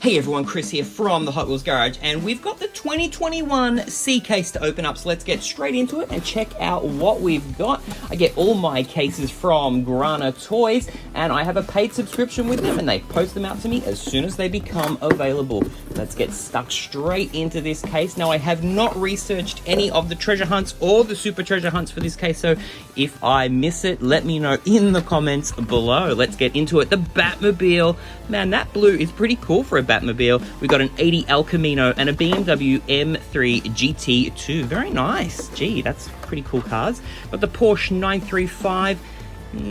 Hey everyone, Chris here from the Hot Wheels Garage, and we've got the 2021 C case to open up, so let's get straight into it and check out what we've got. I get all my cases from Grana Toys, and I have a paid subscription with them, and they post them out to me as soon as they become available. Let's get stuck straight into this case. Now, I have not researched any of the treasure hunts or the super treasure hunts for this case, so if I miss it, let me know in the comments below. Let's get into it. The Batmobile. Man, that blue is pretty cool for a Batmobile. We got an 80 El Camino and a BMW M3 GT2. Very nice. Gee, that's pretty cool cars. Got the Porsche 935.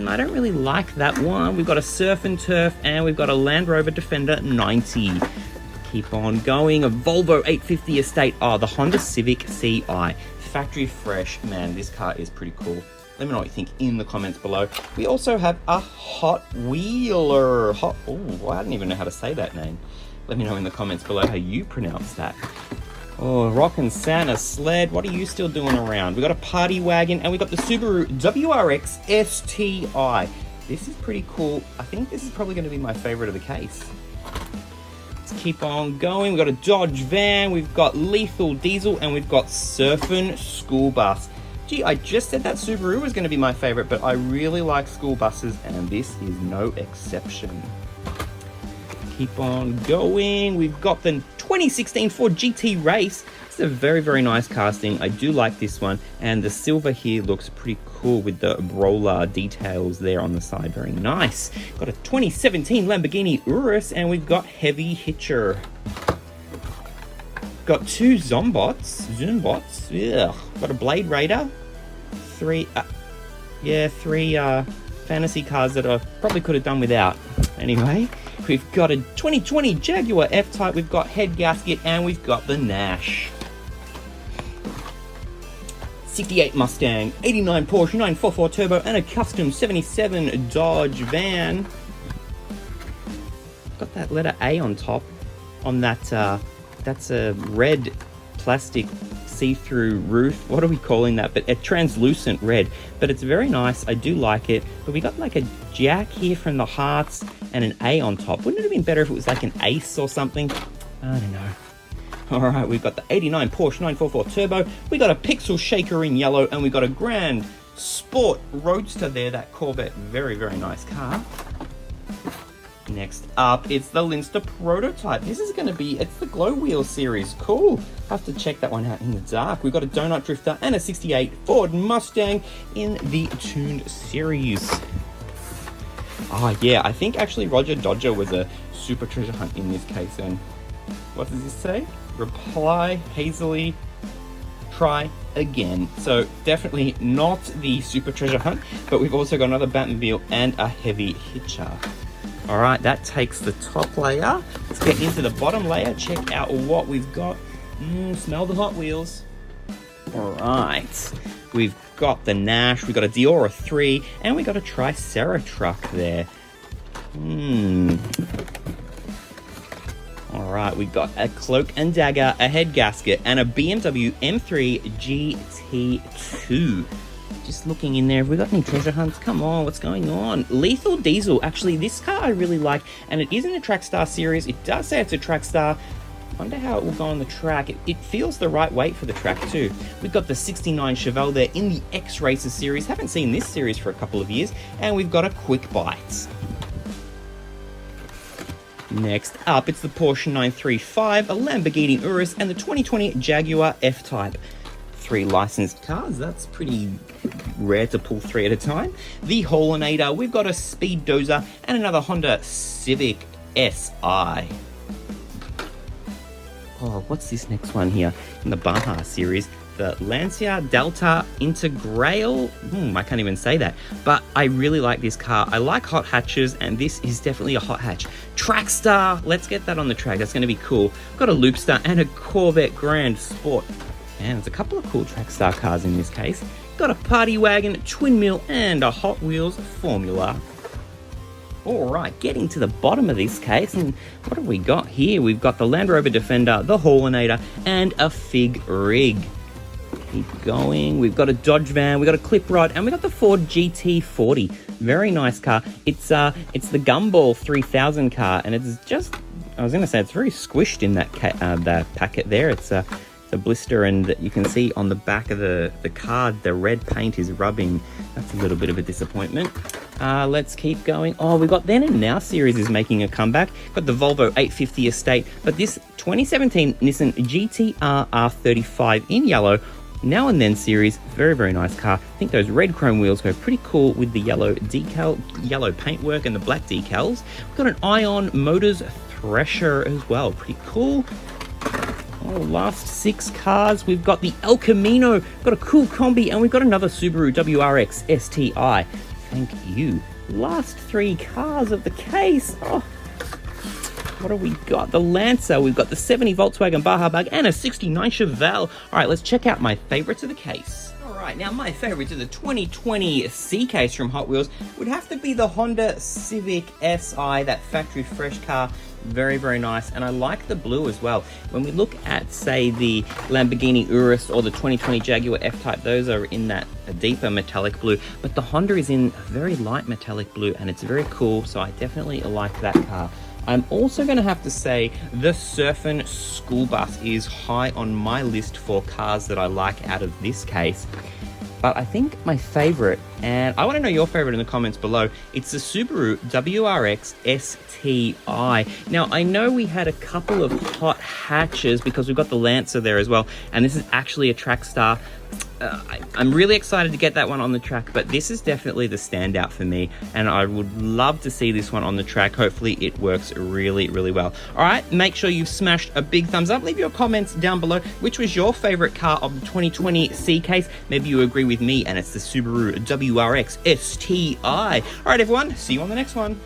I don't really like that one. We've got a Surf and Turf, and we've got a Land Rover Defender 90. Keep on going. A Volvo 850 Estate. Oh, the Honda Civic CI. Factory fresh. Man, this car is pretty cool. Let me know what you think in the comments below. We also have a Hot Wheeler. Oh, I don't even know how to say that name. Let me know in the comments below how you pronounce that. Oh, Rockin' Santa sled. What are you still doing around? We got a party wagon, and we got the Subaru WRX STI. This is pretty cool. I think this is probably going to be my favorite of the case. Let's keep on going. We've got a Dodge van, we've got Lethal Diesel, and we've got Surfin' School Bus. Gee, I just said that Subaru was going to be my favorite, but I really like school buses, and this is no exception. Keep on going. We've got the 2016 Ford GT Race. It's a very, very nice casting. I do like this one, and the silver here looks pretty cool with the roller details there on the side. Very nice. Got a 2017 Lamborghini Urus, and we've got Heavy Hitcher. Got two Zombots. Yeah. Got a Blade Raider. Three fantasy cars that I probably could have done without. Anyway, we've got a 2020 Jaguar F-Type, we've got head gasket, and we've got the Nash. 68 Mustang, 89 Porsche 944 Turbo, and a custom 77 Dodge van. Got that letter A on top on that, that's a red plastic see-through roof. What are we calling that? But a translucent red, but it's very nice. I do like it. But we got like a jack here from the hearts and an A on top. Wouldn't it have been better if it was like an ace or something? I don't know. All right, we've got the 89 Porsche 944 Turbo. We got a Pixel Shaker in yellow, and we got a Grand Sport Roadster there, that Corvette. Very, very nice car. Next up, it's the Linster Prototype. This is going to be, it's the Glow Wheel series. Cool. Have to check that one out in the dark. We've got a Donut Drifter and a 68 Ford Mustang in the tuned series. Oh yeah, I think actually Roger Dodger was a super treasure hunt in this case. And what does this say? Reply hazily, try again. So definitely not the super treasure hunt, but we've also got another Batmobile and a Heavy Hitcher. All right, that takes the top layer. Let's get into the bottom layer, check out what we've got. Smell the Hot Wheels. All right, we've got the Nash, we've got a Diora 3, and we got a Tricera truck there. All right, we've got a Cloak and Dagger, a head gasket, and a BMW M3 GT2. Just looking in there, have we got any treasure hunts? Come on, what's going on? Lethal Diesel. Actually, this car I really like, and it is in the Trackstar series. It does say it's a Trackstar. Wonder how it will go on the track. It feels the right weight for the track too. We've got the 69 Chevelle there in the X-Racer series. Haven't seen this series for a couple of years. And we've got a Quick Bite. Next up, it's the Porsche 935, a Lamborghini Urus, and the 2020 Jaguar F-Type. 3 licensed cars. That's pretty rare to pull 3 at a time. The Holinator, we've got a Speed Dozer, and another Honda Civic SI. Oh, what's this next one here in the Baja series? The Lancia Delta Integral. I can't even say that. But I really like this car. I like hot hatches, and this is definitely a hot hatch. Trackstar. Let's get that on the track. That's going to be cool. Got a Loopster and a Corvette Grand Sport. And there's a couple of cool Trackstar cars in this case. Got a Party Wagon, Twin Mill, and a Hot Wheels Formula. Alright, getting to the bottom of this case, and what have we got here? We've got the Land Rover Defender, the Holinator, and a Fig Rig. Keep going. We've got a Dodge van, we've got a Clip Rod, and we've got the Ford GT40. Very nice car. It's the Gumball 3000 car, and it's just I was going to say, it's very squished in that packet there. It's a blister, and you can see on the back of the card, the red paint is rubbing. That's a little bit of a disappointment. Let's keep going. Oh, we got Then and Now series is making a comeback. Got the Volvo 850 Estate, but this 2017 Nissan GT-R R35 in yellow. Now and Then series, very, very nice car. I think those red chrome wheels go pretty cool with the yellow paintwork and the black decals. We've got an Ion Motors Thresher as well, pretty cool. Oh, last 6 cars, we've got the El Camino, got a cool combi, and we've got another Subaru WRX STI. Thank you. Last 3 cars of the case. Oh, what have we got? The Lancer, we've got the 70 Volkswagen Baja Bug, and a 69 Chevelle. All right, let's check out my favorites of the case. All right, now my favorites of the 2020 C case from Hot Wheels would have to be the Honda Civic Si, that factory fresh car. Very, very nice, and I like the blue as well. When we look at, say, the Lamborghini Urus or the 2020 Jaguar F-Type, those are in that deeper metallic blue, but the Honda is in a very light metallic blue, and it's very cool, so I definitely like that car. I'm also going to have to say the Surfin' School Bus is high on my list for cars that I like out of this case. But I think my favorite, and I want to know your favorite in the comments below, it's the Subaru WRX STI. Now, I know we had a couple of hot hatches because we've got the Lancer there as well, and this is actually a track star. I'm really excited to get that one on the track, but this is definitely the standout for me, and I would love to see this one on the track. Hopefully it works really, really well. All right, make sure you've smashed a big thumbs up. Leave your comments down below. Which was your favorite car of the 2020 C case? Maybe you agree with me and it's the Subaru WRX STI. All right, everyone, see you on the next one.